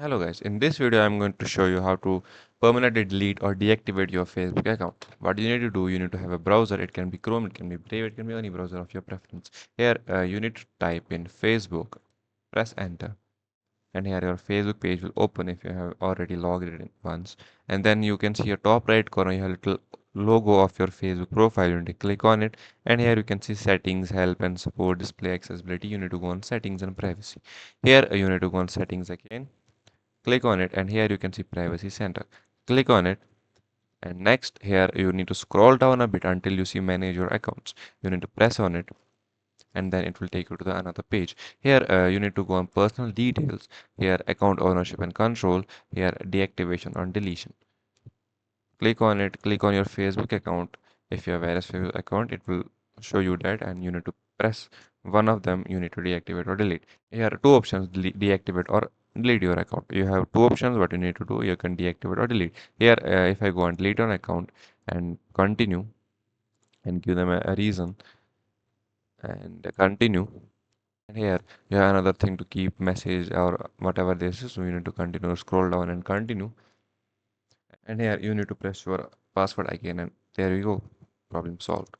Hello guys, in this video I'm going to show you how to permanently delete or deactivate your Facebook account. What you need to do, you need to have a browser. It can be Chrome, it can be Brave, it can be any browser of your preference. Here you need to type in Facebook, press enter, and here your Facebook page will open if you have already logged in once. And then you can see your top right corner, you have a little logo of your Facebook profile. You need to click on it, and here you can see settings, help and support, display accessibility. You need to go on settings and privacy. Here you need to go on settings again, click on it, and here you can see privacy center. Click on it, and next here you need to scroll down a bit until you see manage your accounts. You need to press on it, and then it will take you to the another page. Here you need to go on personal details, here account ownership and control, here deactivation or deletion. Click on it, click on your Facebook account. If you have various Facebook account, it will show you that, and you need to press one of them. You need to deactivate or delete. Here are two options: deactivate or delete your account. You have two options. What you need to do, you can deactivate or delete. Here if I go and delete an account and continue and give them a reason and continue, and here you have another thing to keep message or whatever this is, so you need to continue, scroll down and continue, and here you need to press your password again, and there you go, problem solved.